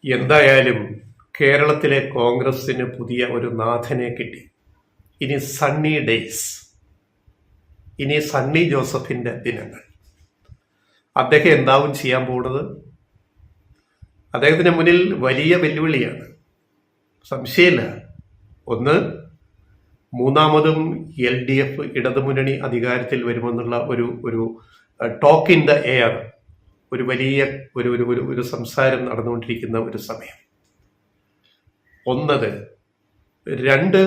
എന്തായാലും കേരളത്തിലെ കോൺഗ്രസിന് പുതിയ ഒരു നാഥനെ കിട്ടി. ഇനി സണ്ണി ഡേയ്സ്, ഇനി സണ്ണി ജോസഫിന്റെ ദിനങ്ങൾ. അദ്ദേഹം എന്താവും ചെയ്യാൻ പോകുന്നത്? അദ്ദേഹത്തിന് മുന്നിൽ വലിയ വെല്ലുവിളിയാണ്, സംശയമില്ല. ഒന്ന്, മൂന്നാമതും LDF ഇടതുമുന്നണി അധികാരത്തിൽ വരുമെന്നുള്ള ഒരു ടോക്ക് ഇൻ ദ എയർ, ഒരു വലിയ ഒരു സംസാരം നടന്നുകൊണ്ടിരിക്കുന്ന ഒരു സമയം. ഒന്നത്. രണ്ട്,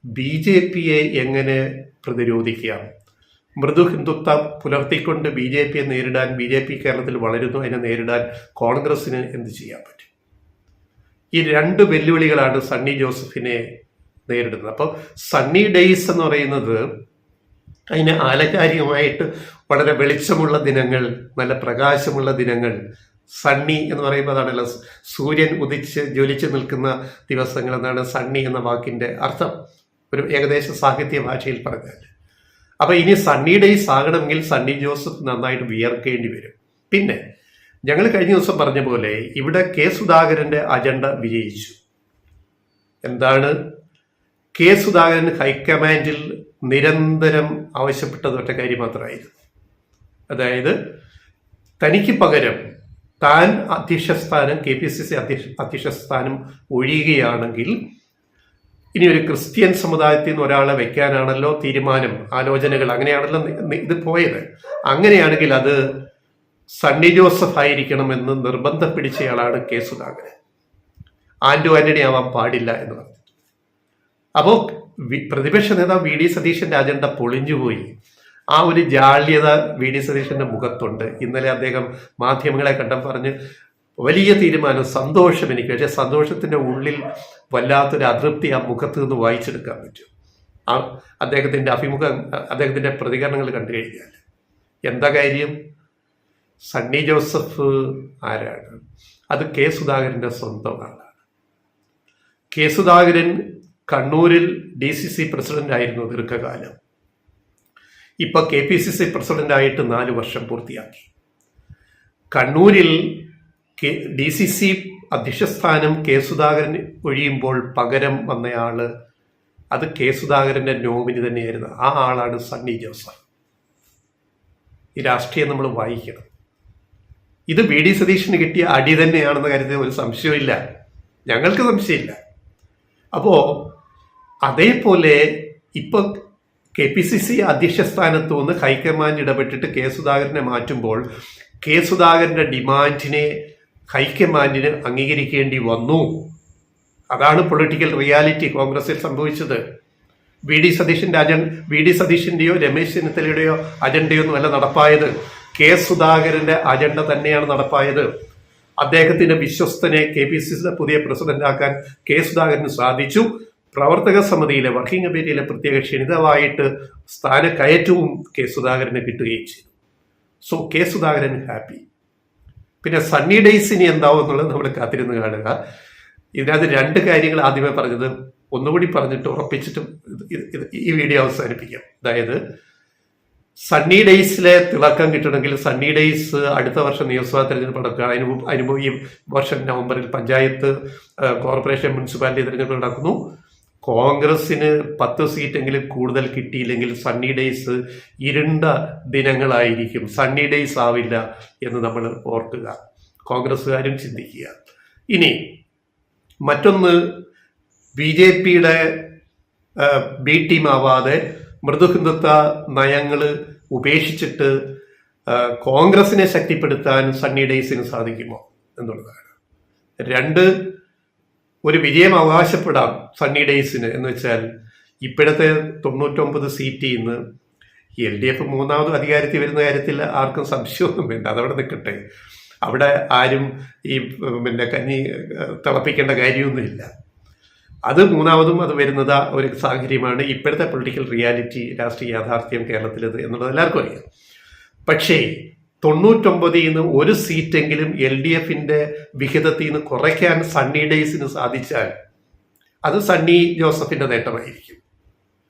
BJPയെ എങ്ങനെ പ്രതിരോധിക്കാം? മൃദു ഹിന്ദുത്വം പുലർത്തിക്കൊണ്ട് BJPയെ നേരിടാൻ, BJP കേരളത്തിൽ വളരുന്നു, അതിനെ നേരിടാൻ കോൺഗ്രസിന് എന്ത് ചെയ്യാൻ പറ്റും? ഈ രണ്ട് വെല്ലുവിളികളാണ് സണ്ണി ജോസഫിനെ നേരിടുന്നത്. അപ്പോൾ സണ്ണി ഡേയ്സ് എന്ന് പറയുന്നത് അതിന് ആലങ്കാരികമായിട്ട് വളരെ വെളിച്ചമുള്ള ദിനങ്ങൾ, നല്ല പ്രകാശമുള്ള ദിനങ്ങൾ. സണ്ണി എന്ന് പറയുമ്പോൾ അതാണല്ലോ സൂര്യൻ ഉദിച്ച് ജ്വലിച്ച് നിൽക്കുന്ന ദിവസങ്ങൾ എന്നാണ് സണ്ണി എന്ന വാക്കിന്റെ അർത്ഥം, ഒരു ഏകദേശ സാഹിത്യ ഭാഷയിൽ പറഞ്ഞാൽ. അപ്പൊ ഇനി സണ്ണി ഡേയ്സ് ആകണമെങ്കിൽ സണ്ണി ജോസഫ് നന്നായിട്ട് വിയർക്കേണ്ടി വരും. പിന്നെ ഞങ്ങൾ കഴിഞ്ഞ ദിവസം പറഞ്ഞ പോലെ ഇവിടെ കെ സുധാകരന്റെ അജണ്ട വിജയിച്ചു. എന്താണ്? കെ സുധാകരൻ ഹൈക്കമാൻഡിൽ നിരന്തരം ആവശ്യപ്പെട്ടത് ഒറ്റ കാര്യം മാത്രമായിരുന്നു. അതായത് തനിക്ക് പകരം താൻ അധ്യക്ഷസ്ഥാനം, KPCC അധ്യക്ഷസ്ഥാനം ഒഴിയുകയാണെങ്കിൽ, ഇനി ഒരു ക്രിസ്ത്യൻ സമുദായത്തിൽ നിന്ന് ഒരാളെ വെക്കാനാണല്ലോ തീരുമാനം, ആലോചനകൾ, അങ്ങനെയാണല്ലോ ഇത് പോയത്. അങ്ങനെയാണെങ്കിൽ അത് സണ്ണി ജോസഫ് ആയിരിക്കണമെന്ന് നിർബന്ധം പിടിച്ചയാളാണ് കെ സുധാകരൻ. ആന്റണി ആവാൻ പാടില്ല എന്ന് പറഞ്ഞു. അപ്പോൾ പ്രതിപക്ഷ നേതാവ് VD സതീശന്റെ അജണ്ട പൊളിഞ്ഞുപോയി. ആ ഒരു ജാള്യത VD സതീശന്റെ മുഖത്തുണ്ട്. ഇന്നലെ അദ്ദേഹം മാധ്യമങ്ങളെ കണ്ടപ്പോൾ പറഞ്ഞ് വലിയ തീരുമാനം, സന്തോഷം എനിക്ക്. പക്ഷേ സന്തോഷത്തിന്റെ ഉള്ളിൽ വല്ലാത്തൊരു അതൃപ്തി ആ മുഖത്ത് നിന്ന് വായിച്ചെടുക്കാൻ പറ്റും. ആ അദ്ദേഹത്തിന്റെ പ്രതികരണങ്ങൾ കണ്ടു കഴിഞ്ഞാൽ. എന്താ കാര്യം? സണ്ണി ജോസഫ് ആരാണ്? അത് കെ സുധാകരന്റെ സ്വന്തം ആളാണ്. കെ സുധാകരൻ കണ്ണൂരിൽ DCC പ്രസിഡന്റ് ആയിരുന്നു ദീർഘകാലം. ഇപ്പൊ KPCC പ്രസിഡന്റ് ആയിട്ട് 4 വർഷം പൂർത്തിയാക്കി. കണ്ണൂരിൽ DCC അധ്യക്ഷസ്ഥാനം കെ സുധാകരൻ ഒഴിയുമ്പോൾ പകരം വന്നയാള്, അത് കെ സുധാകരന്റെ നോമിനി തന്നെയായിരുന്നു. ആ ആളാണ് സണ്ണി ജോസഫ്. ഈ രാഷ്ട്രീയം നമ്മൾ വായിക്കണം. ഇത് VD സതീശന് കിട്ടിയ അടി തന്നെയാണെന്ന കാര്യത്തിൽ ഒരു സംശയമില്ല, ഞങ്ങൾക്ക് സംശയമില്ല. അപ്പോ അതേപോലെ ഇപ്പൊ KPCC അധ്യക്ഷ സ്ഥാനത്ത് നിന്ന് ഹൈക്കമാൻഡ് ഇടപെട്ടിട്ട് കെ സുധാകരനെ മാറ്റുമ്പോൾ കെ സുധാകരന്റെ ഡിമാൻഡിനെ ഹൈക്കമാൻഡിന് അംഗീകരിക്കേണ്ടി വന്നു. അതാണ് പൊളിറ്റിക്കൽ റിയാലിറ്റി കോൺഗ്രസിൽ സംഭവിച്ചത്. VD സതീശന്റെയോ രമേശ് ചെന്നിത്തലയുടെയോ അജണ്ടയൊന്നും അല്ല നടപ്പായത്. കെ സുധാകരന്റെ അജണ്ട തന്നെയാണ് നടപ്പായത്. അദ്ദേഹത്തിന്റെ വിശ്വസ്തനെ KPCCയുടെ പുതിയ പ്രസിഡന്റാക്കാൻ കെ സുധാകരന് സാധിച്ചു. പ്രവർത്തക സമിതിയിലെ വർക്കിംഗ് കമ്മിറ്റിയിലെ പ്രത്യേക ക്ഷണിതമായിട്ട് സ്ഥാനക്കയറ്റവും കെ സുധാകരന് കിട്ടുകയും ചെയ്തു. So K Sudhakaran happy. പിന്നെ സണ്ണി ഡേയ്സ് ഇനി എന്താവും എന്നുള്ളത് നമ്മൾ കാത്തിരുന്ന് കാണുക. ഇതിനകത്ത് 2 കാര്യങ്ങൾ ആദ്യമേ പറഞ്ഞത് ഒന്നുകൂടി പറഞ്ഞിട്ട് ഉറപ്പിച്ചിട്ടും ഈ വീഡിയോ അവസാനിപ്പിക്കാം. അതായത് സണ്ണി ഡേയ്സിലെ തിളക്കം കിട്ടണമെങ്കിൽ സണ്ണി ഡേയ്സ് അടുത്ത വർഷം നിയമസഭാ തെരഞ്ഞെടുപ്പ് നടക്കുക. അതിനുമ്പ് ഈ വർഷം നവംബറിൽ പഞ്ചായത്ത്, കോർപ്പറേഷൻ, മുനിസിപ്പാലിറ്റി തെരഞ്ഞെടുപ്പ് നടക്കുന്നു. കോൺഗ്രസിന് 10 സീറ്റെങ്കിലും കൂടുതൽ കിട്ടിയില്ലെങ്കിൽ സണ്ണി ഡേയ്സ് ഇരുണ്ട ദിനങ്ങളായിരിക്കും. സണ്ണി ഡേയ്സ് ആവില്ല എന്ന് നമ്മൾ ഓർക്കുക, കോൺഗ്രസ്സുകാരും ചിന്തിക്കുക. ഇനി മറ്റൊന്ന്, BJPയുടെ B ടീം ആവാതെ മൃദു ഹിന്ദുത്വ നയങ്ങൾ ഉപേക്ഷിച്ചിട്ട് കോൺഗ്രസിനെ ശക്തിപ്പെടുത്താൻ സണ്ണി ഡേയ്സിന് സാധിക്കുമോ എന്നുള്ളതാണ്. 2, ഒരു വിജയം അവകാശപ്പെടാം സണ്ണി ഡേയ്സിന് എന്ന് വെച്ചാൽ ഇപ്പോഴത്തെ 99 സീറ്റിൽ നിന്ന് LDF മൂന്നാമത് അധികാരത്തിൽ വരുന്ന കാര്യത്തിൽ ആർക്കും സംശയമൊന്നും വേണ്ട, അതവിടെ നിൽക്കട്ടെ. അവിടെ ആരും ഈ കഞ്ഞി തിളപ്പിക്കേണ്ട കാര്യമൊന്നുമില്ല. അത് മൂന്നാമതും അത് വരുന്നത് ഒരു സാഹചര്യമാണ്. ഇപ്പോഴത്തെ പൊളിറ്റിക്കൽ റിയാലിറ്റി, രാഷ്ട്രീയ യാഥാർത്ഥ്യം കേരളത്തിലത് എന്നുള്ളത് എല്ലാവർക്കും അറിയാം. പക്ഷേ 99 നിന്ന് 1 സീറ്റെങ്കിലും LDFന്റെ വിഹിതത്തിൽ നിന്ന് കുറയ്ക്കാൻ സണ്ണി ഡേയ്സിന് സാധിച്ചാൽ അത് സണ്ണി ജോസഫിന്റെ നേട്ടമായിരിക്കും.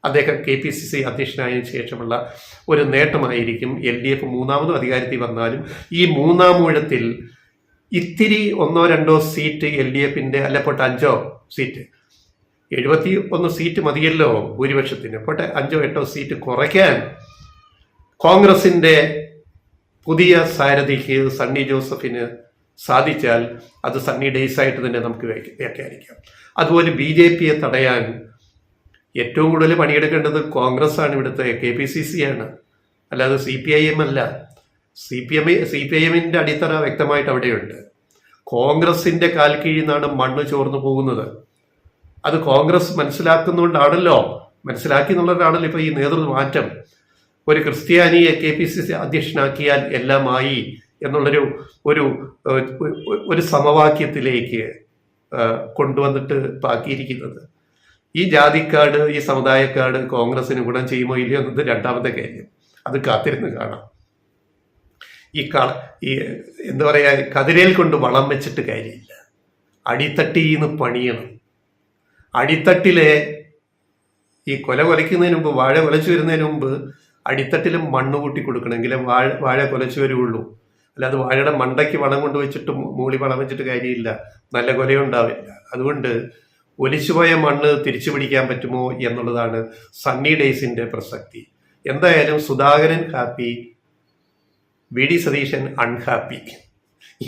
അദ്ദേഹം KPCC അധ്യക്ഷനായതിനു ശേഷമുള്ള ഒരു നേട്ടമായിരിക്കും. LDF മൂന്നാമതും അധികാരത്തിൽ വന്നാലും ഈ മൂന്നാം ഊഴത്തിൽ ഇത്തിരി 1-2 സീറ്റ് LDFന്റെ അല്ല പോട്ടെ 5 സീറ്റ് 71 സീറ്റ് മതിയല്ലോ ഭൂരിപക്ഷത്തിന്, പോട്ടെ 5-8 സീറ്റ് കുറയ്ക്കാൻ കോൺഗ്രസിന്റെ പുതിയ സാരഥിക്ക് സണ്ണി ജോസഫിന് സാധിച്ചാൽ അത് സണ്ണി ഡേയ്സ് ആയിട്ട് തന്നെ നമുക്ക് വ്യാഖ്യാനിക്കാം. അതുപോലെ BJPയെ തടയാൻ ഏറ്റവും കൂടുതൽ പണിയെടുക്കേണ്ടത് കോൺഗ്രസ് ആണ്, ഇവിടുത്തെ KPCC ആണ്, അല്ലാതെ CPIM അല്ല. CPIMന്റെ അടിത്തറ വ്യക്തമായിട്ട് അവിടെയുണ്ട്. കോൺഗ്രസിന്റെ കാൽ കീഴിൽ നിന്നാണ് മണ്ണ് ചോർന്നു പോകുന്നത്. അത് കോൺഗ്രസ് മനസ്സിലാക്കി എന്നുള്ളതാണല്ലോ ഇപ്പൊ ഈ നേതൃത്വ മാറ്റം. ഒരു ക്രിസ്ത്യാനിയെ KPCC അധ്യക്ഷനാക്കിയാൽ എല്ലാമായി എന്നുള്ളൊരു ഒരു സമവാക്യത്തിലേക്ക് കൊണ്ടുവന്നിട്ട് ആക്കിയിരിക്കുന്നത്. ഈ ജാതിക്കാട്, ഈ സമുദായക്കാട് കോൺഗ്രസിന് ഗുണം ചെയ്യുമോ ഇല്ലയോ എന്നത് രണ്ടാമത്തെ കാര്യം. അത് കാത്തിരുന്ന് കാണാം. ഈ എന്താ പറയാ, കതിരേൽ കൊണ്ട് വളം വെച്ചിട്ട് കാര്യമില്ല, അടിത്തട്ടിന്ന് പണിയണം. അടിത്തട്ടിലെ ഈ കൊലയ്ക്കുന്നതിന് മുമ്പ്, വാഴ കൊലച്ചു വരുന്നതിന് മുമ്പ് അടിത്തട്ടിലും മണ്ണ് കൂട്ടി കൊടുക്കണമെങ്കിലേ വാഴ കൊലച്ചു വരുള്ളൂ. അല്ലാതെ വാഴയുടെ മണ്ടയ്ക്ക് വളം കൊണ്ട് വെച്ചിട്ട് മൂളി വളം വെച്ചിട്ട് കാര്യമില്ല, നല്ല കൊലയുണ്ടാവില്ല. അതുകൊണ്ട് ഒലിച്ചുപോയ മണ്ണ് തിരിച്ചു പിടിക്കാൻ പറ്റുമോ എന്നുള്ളതാണ് സണ്ണി ഡേയ്സിന്റെ പ്രസക്തി. എന്തായാലും Sudhakaran happy, VD Satheesan unhappy.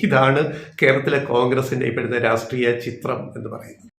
ഇതാണ് കേരളത്തിലെ കോൺഗ്രസിന്റെ ഇപ്പോഴത്തെ രാഷ്ട്രീയ ചിത്രം എന്ന് പറയുന്നത്.